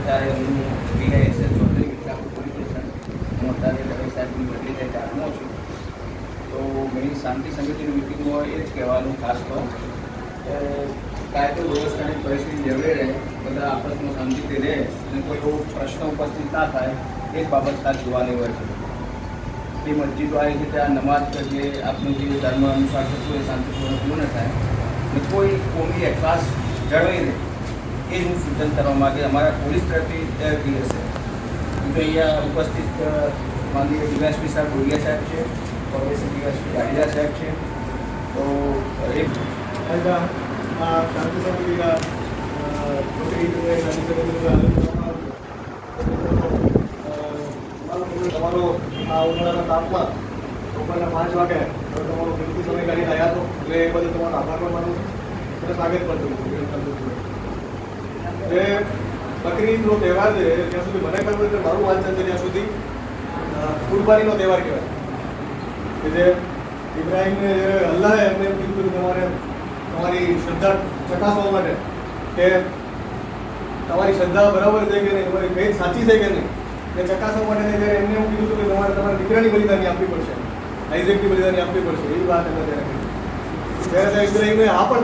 અત્યારે હું PISS Chaudhary વિક્રામપુર police station, હું અત્યારે દવે સાહેબની બદલી થઈ ચારમાં છું. તો મેરી શાંતિ સમિતિની મિટિંગમાં એ જ કહેવાનું ખાસ તો કાયદો વ્યવસ્થાની પરિસ્થિતિ જળવાઈ રહે, બધા આપસમાં શાંતિથી રહે અને કોઈ એવો પ્રશ્ન ઉપસ્થિત ના થાય એ જ બાબત ખાસ જોવાની હોય છે. એ મસ્જિદો આવી છે ત્યાં નમાઝ કરીએ, આપનું જે ધર્મ અનુસાર થતું એ શાંતિપૂર્ણ પૂર્ણ થાય અને કોઈ કોમી એહસાસ જળવાઈ રહે એ જ હું સૂચન કરવા માગે અમારા પોલીસ તરફથી રહેશે. તો અહીંયા ઉપસ્થિત માનનીય ડીવાયએસપી સાહેબ ગોહિયા સાહેબ છે, પ્રોફેસર ડીવાયએસપી જાડેજા સાહેબ છે. તો એક શાંતિ સમિતિના તમારો આ ઉનાળાના તાપમાં બપોરના 5 વાગે તમારો કિંમતી સમય કાઢીને આવ્યા હતો એટલે એ બધું તમારો આભાર પણ માનું છું અને સ્વાગત પણ કરું છું. એ બકરીદનો તહેવાર છે ત્યાં સુધી મને ખબર છે, મારું વાંચન છે ત્યાં સુધી કુરબાનીનો તહેવાર કહેવાય કે જે ઇબ્રાહીમને જ્યારે અલ્લાહે એમને એમ કીધું કે તમારી શ્રદ્ધા ચકાસવા માટે કે તમારી શ્રદ્ધા બરાબર છે કે નહીં, તમારી ફેથ સાચી છે કે નહીં એ ચકાસવા માટે જ્યારે એમને એવું કીધું હતું કે તમારા દીકરાની બલિદાની આપવી પડશે, આઈઝેકની બલિદાની આપવી પડશે, એવી વાત એમને ત્યારે ઇબ્રાહીમે આ પણ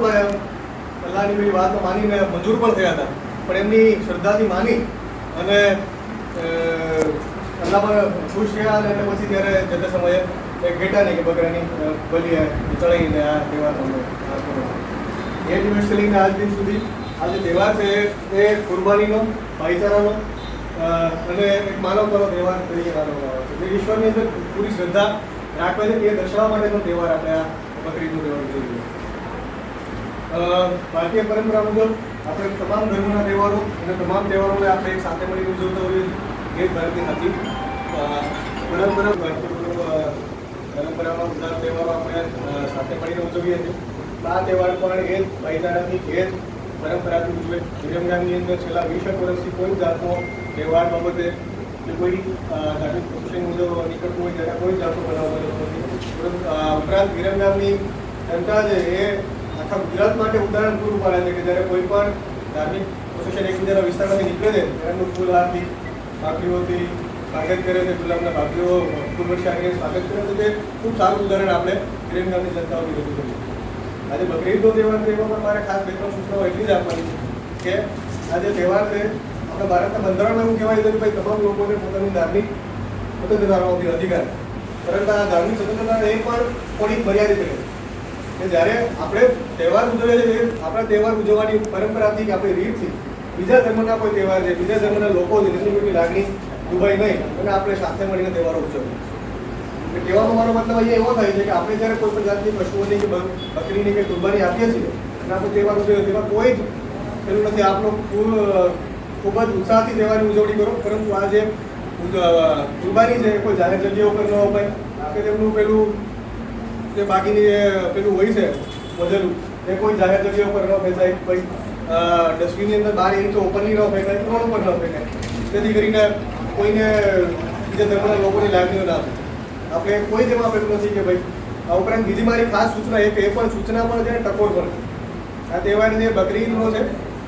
અલ્લાહની બધી વાતો માનીને મંજૂર પણ થયા હતા, પણ એમની શ્રદ્ધાથી માની અને અલ્લાહ પર ખુશ થયા અને પછી ત્યારે જતા સમયે ઘેટા નહીં કે બકરાની બલિ ચડાવીને આ તહેવાર એ દિવસથી લઈને આજ દિન સુધી આ જે તહેવાર છે એ કુરબાનીનો, ભાઈચારાનો અને એક માનવતાનો તહેવાર તરીકે માનવામાં આવે છે. જે ઈશ્વરની અંદર પૂરી શ્રદ્ધા રાખવે છે એ દર્શાવવા માટેનો તહેવાર આપણે આ બકરીદનો તહેવાર જોઈએ. ભારતીય પરંપરા મુજબ આપણે તમામ ધર્મના તહેવારો અને તમામ તહેવારોને આપણે એક સાથે મળીને ઉજવતા હોઈએ છીએ. એ જ ભારતની સાચી પરંપરામાં બધા તહેવારો આપણે સાથે મળીને ઉજવીએ છીએ. આ તહેવાર પણ એ જ ભાઈચારાથી એ જ પરંપરાથી ઉજવે. વિરમગામની અંદર છેલ્લા 20 વર્ષથી કોઈ જાતનો તહેવાર બાબતે કે કોઈ ધાર્મિક પ્રસંગ મુજબ નીકળતું હોય ત્યારે કોઈ જાતનો બનાવ બનતો નથી. ઉપરાંત વિરમગામની જનતા છે એ આખા ગુજરાત માટે ઉદાહરણ પૂરું પાડે છે કે જ્યારે કોઈ પણ ધાર્મિક પ્રોસેશન એકબીજાના વિસ્તારમાંથી નીકળે છે ત્યારે એમનું ફૂલ હારથી ભાખરીઓથી સ્વાગત કરે છે, ગુલાબના ભાખરીઓ ફૂલ વર્ષે આવીને સ્વાગત કરે છે. તે ખૂબ સારું ઉદાહરણ આપણે વિરમગામની જનતાઓથી રજૂ કર્યું. આજે બકરીદનો તહેવાર છે એમાં પણ મારે ખાસ 2-3 સૂચનાઓ એટલી જ આપવાની છે કે આ જે તહેવાર છે આપણા ભારતના બંધારણમાં એવું કહેવાય છે કે ભાઈ તમામ લોકોને પોતાની ધાર્મિક સ્વતંત્રતાનો અધિકાર, પરંતુ આ ધાર્મિક સ્વતંત્રતા એ પણ થોડીક મર્યાદિત રહે કે જ્યારે આપણે તહેવાર ઉજવીએ છીએ આપણા તહેવાર ઉજવવાની પરંપરાથી કે આપણી રીતથી બીજા ધર્મના કોઈ તહેવાર છે, બીજા ધર્મના લોકો છે જેની કોઈની લાગણી દુભાઈ નહીં અને આપણે સાથે મળીને તહેવારો ઉજવીએ. કહેવાનો મારો મતલબ અહીંયા એવો થાય છે કે આપણે જ્યારે કોઈ પણ જાતની પશુઓની કે બકરીની કે કુરબાની આપીએ છીએ અને આપણે તહેવાર ઉજવીએ તેમાં કોઈ જ પેલું નથી આપણો ખૂબ જ ઉત્સાહથી તહેવારની ઉજવણી કરો, પરંતુ આ જે કુરબાની છે કોઈ જાહેર જગ્યાઓ પર ન અપાય કે તેમનું પેલું જે બાકીની પેલું હોય છે વધેલું એ કોઈ જાહેર જગ્યાઓ પર ન ફેંકાય, કોઈ ડસ્ટબિનની અંદર બહાર એની તો ઓપનલી ન ફેંકાય, રોડ ઉપર ન ફેંકાય, જેથી કરીને કોઈને બીજા ધર્મના લોકોની લાગણીઓ ના થાય. આપણે કોઈ જેમાં પેલું નથી કે ભાઈ આ ઉપરાંત બીજી મારી ખાસ સૂચના એ પણ સૂચના પણ છે ટકોર પણ આ તહેવાર જે બકરીદનો છે,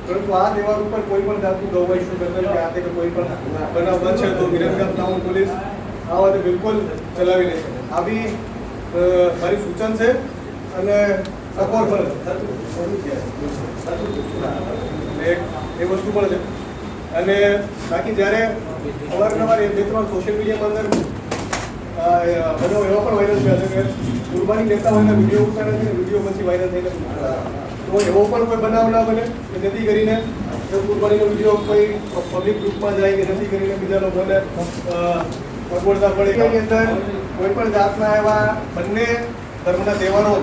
પરંતુ આ તહેવાર ઉપર કોઈ પણ જાતનું ગૌવૈશ્વ બદલ કે આ તે કોઈ પણ બનાવ બનશે તો વિરમગામ ટાઉન પોલીસ આ વાતે બિલકુલ ચલાવી લેશે. આ બી મારી સૂચન છે અને ટકોર પણ છે એ વસ્તુ પણ છે. અને બાકી જ્યારે અવારનવાર 2-3 સોશિયલ મીડિયામાં અંદર બધો એવો પણ વાયરલ થયા છે કે કુરબાની લેતા હોય વિડીયો ઉતારે છે, વિડીયો પછી વાયરલ થઈને તો એવો પણ કોઈ બનાવ ના બને કે જેથી કરીને કુરબાનીનો વિડીયો કોઈ પબ્લિક ગ્રુપમાં જાય કે જેથી કરીને બીજા લોકોને અગવડતા પડે. એની અંદર કોઈ પણ જાતના એવા બંને ધર્મના તહેવારો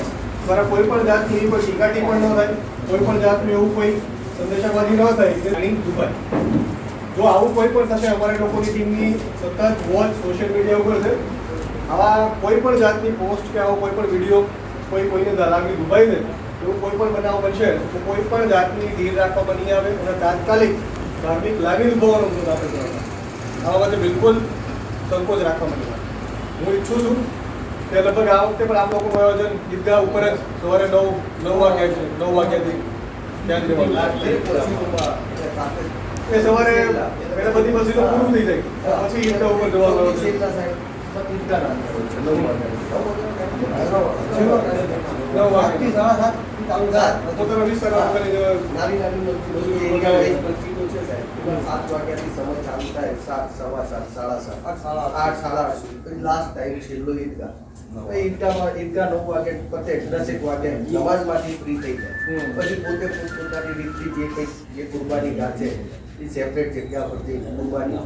દ્વારા કોઈ પણ જાતની કોઈ ટીકાટી પણ ન થાય, કોઈ પણ જાતનું એવું કોઈ સંદેશાબાજી ન થાય કે લિંક દુભાય. જો આવું કોઈ પણ થશે અમારા લોકોની ટીમની સતત વોચ સોશિયલ મીડિયા ઉપર છે, આવા કોઈ પણ જાતની પોસ્ટ કે આવો કોઈ પણ વિડીયો કોઈને લાગણી દુભાઈ છે એવું કોઈ પણ બનાવ બનશે તો કોઈ પણ જાતની ધીર રાખવામાં નહીં આવે અને તાત્કાલિક ધાર્મિક લાગણી દુભાવવાનો મુદ્દો દાખલ કરવામાં આ બાબતે બિલકુલ સંકોચ રાખવામાં નહીં આવે. હું ઈચ્છું છું કે લગભગ આ વખતે પણ આપ લોકોનું આયોજન ઈદગાહ ઉપર જ સવારે 9 વાગ્યાથી ત્યાં જ રહેવાનું. એ સવારે પહેલા બધી મશીનો પૂરું થઈ જાય પછી ઈંટા ઉપર જવાનું આવે છે. 9 વાગે પોતાનો વિસ્તાર કરી દેવાનો. નાની મસ્જિદો છે સાહેબ 7 વાગ્યાથી સમય ચાલુ થાય 7, સવા 7, 7:30, 8, 8, 8:30 લાસ્ટ ટાઈમ છેલ્લો ઈદગાહ. ઈદગાહ 9 વાગે પતે 10 વાગે નમાઝમાંથી ફ્રી થઈ જાય પછી પોતે પોતાની રીતથી જે કંઈક જે કુરબાની ગાહ છે એ સેપરેટ જગ્યા પરથી કુરબાની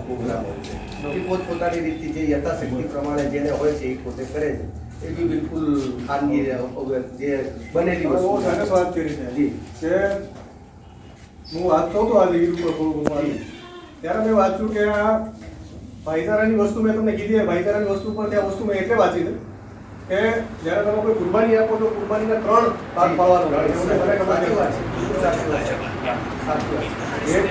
પ્રોગ્રામ હોય છે એ પોતપોતાની રીતથી જે યથાશક્તિ પ્રમાણે જેને હોય છે એ પોતે કરે છે. એ બી બિલકુલ ખાનગી જે બનેલી બહુ વસ્તુ સરસ વાત કરી છે જી. કે હું વાંચતો હતો આજે ઈદ ઉપર થોડું ત્યારે મેં વાંચ્યું કે આ ભાઈચારાની વસ્તુ મેં તમને કીધી ભાઈચારાની વસ્તુ પણ ત્યાં વસ્તુ મેં એટલે વાંચી છે કે જ્યારે તમે કોઈ કુરબાની આપો તો કુરબાનીના 3 ભાગ પાડવાનો હોય. એવું મને ખબર સાચી વાત છે. છે. સાચી વાત છે. સાચી વાત છે. એક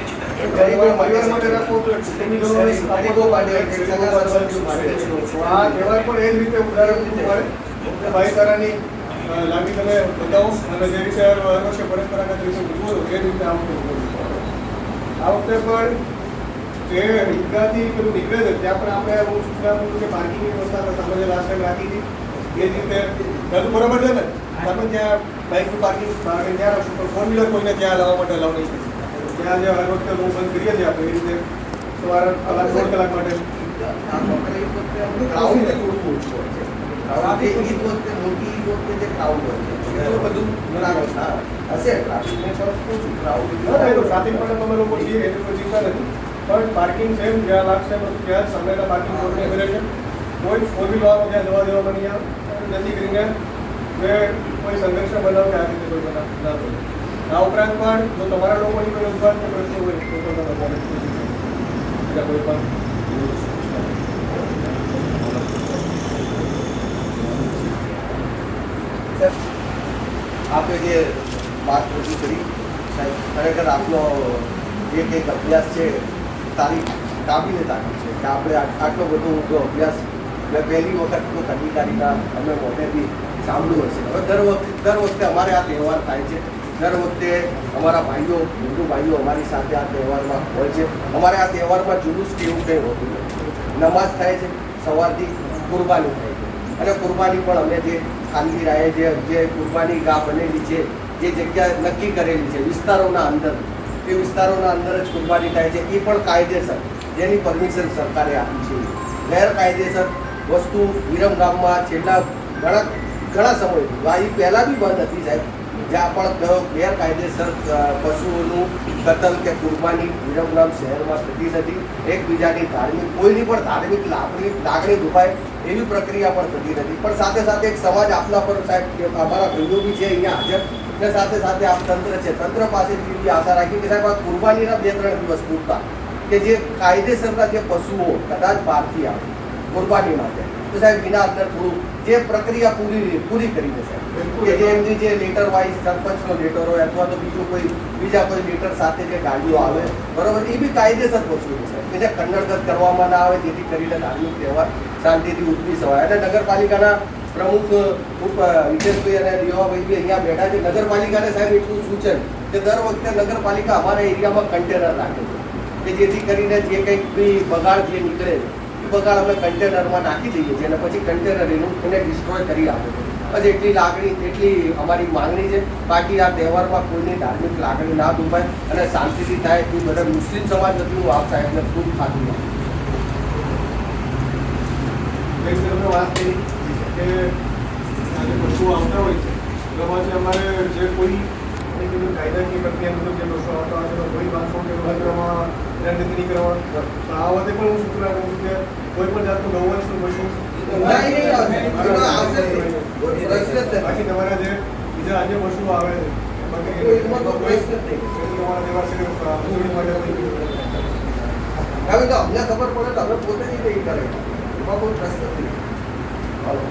પરિવાર માટે રાખો તો એની જરૂર ગરીબો માટે, સગા સંબંધીઓ માટે. તો આ તહેવાર પણ એ જ રીતે ઉદાહરણ પૂરું પાડે કે ભાઈચારાની લાગણી તમે બતાવો અને જે રીતે હર વર્ષે પરંપરાગત રીતે ઉજવો છો એ રીતે આ વખતે ઉજવો. આ વખતે પણ જે ઈદગાહથી પેલું નીકળે છે ત્યાં પણ આપણે હું સૂચના આપું છું કે પાર્કિંગની વ્યવસ્થા સામે જે લાસ્ટ ટાઈમ રાખી હતી એ જ રીતે બધું બરાબર છે ને તમે ત્યાં બાઇકનું પાર્કિંગ ત્યાં રાખશું પણ 4 વ્હીલર કોઈને ત્યાં લાવવા માટે અલાવ નહીં થાય. ત્યાં જે હર વખતે બહુ બંધ કરીએ છીએ આપણે એ રીતે સવારે કલાક 1.5 કલાક માટે ક્રાઉડ થોડું ઓછું હોય છે. ક્રાઉડ ઈદ વખતે મોટી ઈદ વખતે જે ક્રાઉડ હોય છે એ બધું હશે ટ્રાફિકને ઓછું ક્રાઉડ ટ્રાફિક માટે તમે લોકો છીએ એની કોઈ ચિંતા નથી પણ પાર્કિંગ સેમ જ્યાં લાગશે બધું ત્યાં જ સામેના પાર્કિંગ પ્લોટની અંદર છે. કોઈ 4 વ્હીલર વાળો ત્યાં જવા દેવામાં નહીં આવે જેથી કરીને કોઈ સંઘર્ષ બનાવ કે આ રીતે કોઈ બનાવ ના બને. આ ઉપરાંત પણ જો તમારા લોકોની કોઈ રજૂઆત કે પ્રશ્નો હોય તો તમે બધાને પૂછી શકો. બીજા કોઈ પણ આપે જે વાત રજૂ કરી સાહેબ ખરેખર આપનો જે કંઈક અભ્યાસ છે તારીખ કાબિલે તારીખ છે કે આપણે આટલો બધો ઊંડો અભ્યાસ મેં પહેલી વખત તો અધિકારીના અમે મોટેથી સાંભળ્યું હશે. હવે દર વખતે અમારે આ તહેવાર થાય છે. દર વખતે અમારા ભાઈઓ હિન્દુ ભાઈઓ અમારી સાથે આ તહેવારમાં હોય છે. અમારે આ તહેવારમાં જુલુસ કે એવું કંઈ હોતું નથી. નમાઝ થાય છે સવારથી કુરબાની થાય છે અને કુરબાની પણ અમે જે ખાનગી રાયે જે કુરબાની ગાહ બનેલી છે જે જગ્યા નક્કી કરેલી છે વિસ્તારોના અંદર એ વિસ્તારોના અંદર જ કુરબાની થાય છે. એ પણ કાયદેસર જેની પરમિશન સરકારે આપી છે. ગેરકાયદેસર વસ્તુ વિરમગામમાં છેલ્લા ઘણા સમયથી એ પહેલાં બી બંધ હતી સાહેબ જ્યાં પણ ગેરકાયદેસર પશુઓનું કતલ કે કુરબાની વિરમગામ શહેરમાં થતી નથી. એકબીજાની કોઈની પણ ધાર્મિક લાગણી દુભાય એવી પ્રક્રિયા પણ થતી નથી. પણ સાથે સાથે એક સમાજ આપના પર સાહેબ અમારા ભાઈઓ બી છે અહીંયા હાજર અને સાથે સાથે આપ તંત્ર છે તંત્ર પાસેથી એવી આશા રાખી કે સાહેબ આ કુરબાનીના 2-3 દિવસ પૂરતા કે જે કાયદેસરના જે પશુઓ કદાચ બહારથી આવે કુરબાની માટે તો સાહેબ વિના અંદર થોડું જે પ્રક્રિયા પૂરી કરી દે સાહેબ કે જે એમની જે લેટર વાઇઝ સરપંચનો લેટર હોય અથવા તો બીજા કોઈ લેટર સાથે જે ગાડીઓ આવે બરોબર એ બી કાયદેસર પશુ છે સાહેબ એને કન્નડગત કરવામાં ના આવે જેથી કરીને ધાર્મિક તહેવાર શાંતિથી ઉજવી શકાય. અને નગરપાલિકાના પ્રમુખ હિતેશભાઈ અને દેવાભાઈ બી અહીંયા બેઠા છે. નગરપાલિકાને સાહેબ એટલું સૂચન કે દર વખતે નગરપાલિકા અમારા એરિયામાં કન્ટેનર રાખે છે કે જેથી કરીને જે કંઈક બી બગાડ જે નીકળે એ બગાડ અમે કન્ટેનરમાં નાખી દઈએ છીએ અને પછી કન્ટેનર એને ડિસ્ટ્રોય કરી આપે છે. બસ એટલી અમારી માંગણી છે. બાકી આ તહેવારમાં કોઈની ધાર્મિક લાગણી ના દુભાય અને શાંતિથી થાય એ બધા મુસ્લિમ સમાજ વતી હું આપ સાહેબને ખૂબ ખાતું વાત કરી કે આજે પશુઓ આવતા હોય છે એમાંથી અમારે જે કોઈ કાયદાકીય પ્રક્રિયા મુજબ જે પશુ આવતા હોય છે કોઈ બાળકો કે વગેરેમાં ધ્યાન નહીં કરવા તો આ વખતે પણ હું સૂચના કરું છું કે કોઈ પણ જાતનું ગૌવંશનું પશુ બાકી તમારા જે બીજા અન્ય પશુઓ આવે છે તમારા તહેવાર છે ઉજવણી માટે હવે તો અમને ખબર પડે તો અમે પોતે જ નહીં કરે એમાં કોઈ પ્રશ્ન નથી. હાલો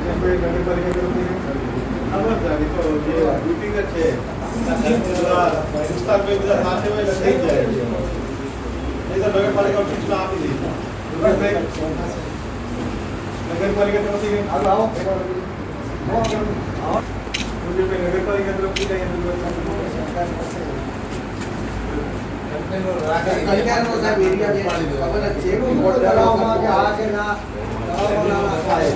નગરપાલિકા તરફથી નગરપાલિકા તરફથી નગરપાલિકા તરફથી કલ્યાણનો સાહેબ એરિયા છે, ખબર જ છે કોઈ મોટો તળાવમાં કે આ કે ના તળાવમાં ના થાય.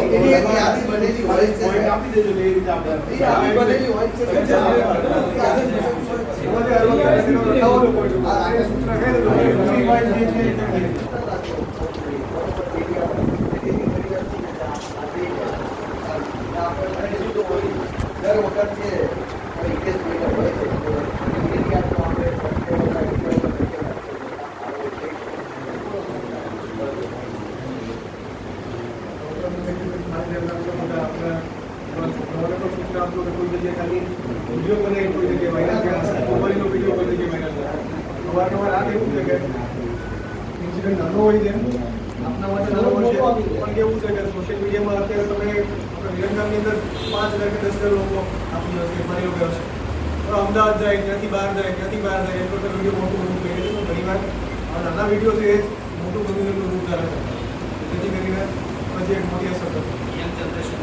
એની એક યાદી બનેલી હોય છે. આપી દેજો એ રીતે આપણે એ યાદી બનેલી હોય છે. દર વખત જે રિક્વેસ્ટ હોય છે નાનો હોય છે આપના માટે નાનો હોય છે પણ કેવું છે કે સોશિયલ મીડિયામાં અત્યારે તમે વિરમગામની અંદર 5,000 કે 10,000 લોકો આપણી હશે મારી લોકો હશે તો અમદાવાદ જાય ત્યાંથી બહાર જાય એટલો તો વિડીયો મોટું કરીએ છીએ ઘણી વાર આ નાના વિડીયો છે એ જ મોટું બધું રૂપ ધારે છે જેથી કરીને પછી એક મોટી અસર થશે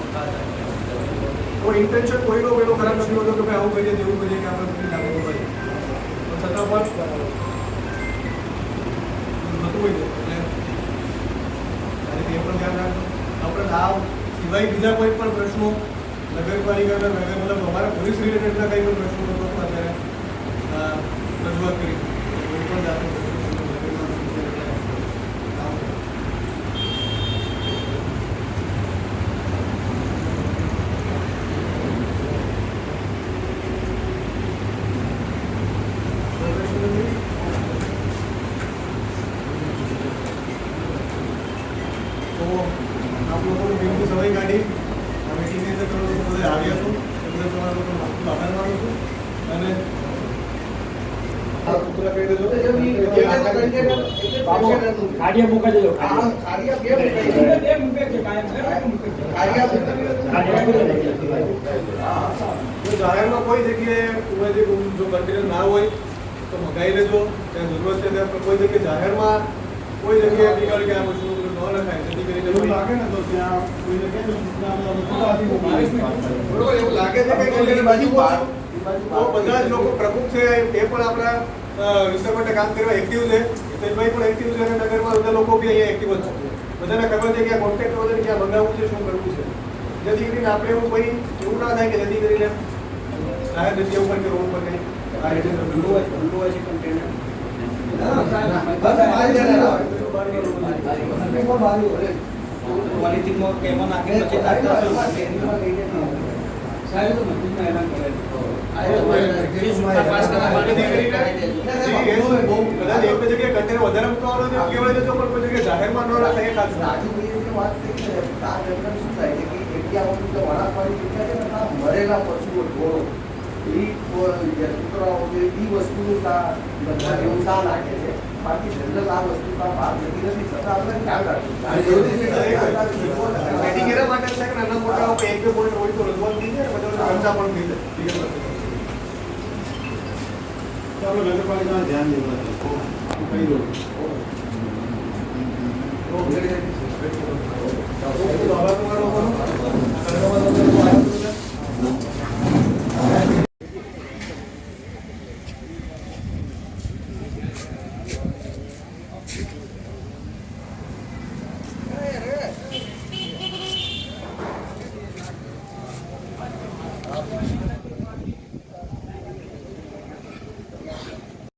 કોઈ ઇન્ટેન્શન કોઈનો પેલો ખરાબ નથી હોતો કે ભાઈ આવું કરીએ તેવું કરીએ કે આપણે બધું લાગુ હોય છતાં પણ થતું હોય છે એટલે એ પણ ધ્યાન રાખજો આપણે આ સિવાય બીજા કોઈ પણ પ્રશ્નો નગરપાલિકાના મતલબ અમારા પોલીસ રિલેટેડના કંઈ પણ પ્રશ્નો હતો તો અત્યારે રજૂઆત કરી કોઈ પણ જાતનો આપ લોકોની વિનંતી સમય કાઢી આ મીટિંગની અંદર તમે લોકો બધા આવ્યા છો એટલે તમારા લોકોનો ખૂબ આભાર માનું છું અને આ સૂત્ર કહી દેજો કાર્ય મૂકી દેજો જાહેરમાં કોઈ જગ્યાએ જો કન્ટેનર ના હોય તો મંગાવી લેજો ત્યાં જરૂરત છે ત્યાં કોઈ જગ્યાએ જાહેરમાં કોઈ જગ્યાએ નીકળ કે આ વસ્તુ ન લખાય જેથી કરીને એવું લાગે ને તો ત્યાં કોઈ જગ્યાએ બરોબર એવું લાગે છે કે કન્ટેનર બાજુ તો બધા જ લોકો પ્રમુખ છે એ પણ આપણા વિસ્તાર માટે કામ કરવા એક્ટિવ છે તેજભાઈ પણ એક્ટિવ છે અને નગરમાં બધા લોકો બી અહીંયા એક્ટિવ જ છે બધાને ખબર છે કે આ કોન્ટેક્ટ વગર ક્યાં મંગાવવું છે શું કરવું છે જેથી કરીને આપણે એવું કોઈ એવું ના થાય કે જેથી કરીને જાહેર જગ્યા ઉપર કે રોડ પર કંઈ આ રીતે ખુલ્લું હોય છે કન્ટેનર જાહેરમાં ન રાખે મરેલા પશુઓ ઢોરો એ કૂતરાઓ છે એ વસ્તુનું બધા એવું ના લાગે છે બાકી જનરલ આ વસ્તુ બહાર જતી નથી છતાં આપણે ખ્યાલ સેટિંગ એના માટે છે કે નાના મોટા એક બે પોઈન્ટ હોય તો રજૂઆત થઈ જાય બધા ખર્ચા પણ થઈ જાય તો આપણે નગરપાલિકાને ધ્યાન દેવું કહી દઉં આભાર તમારો